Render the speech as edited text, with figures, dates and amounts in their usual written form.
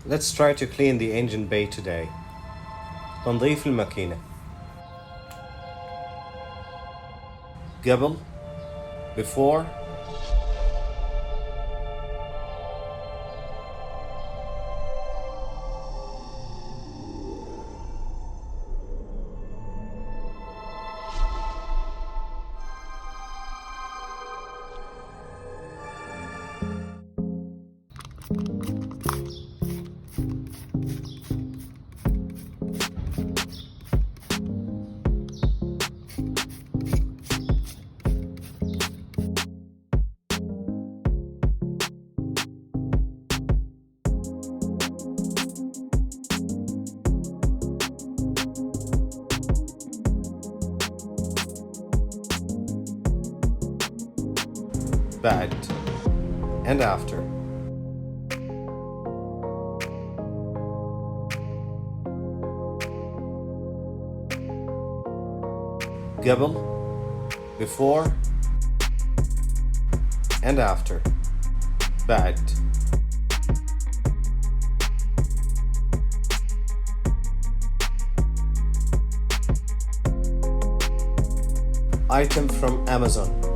Let's try to clean the engine bay today. تنظيف الماكينة. قبل, before, بعد, and after. قبل, before, and after. بعد. Item from Amazon.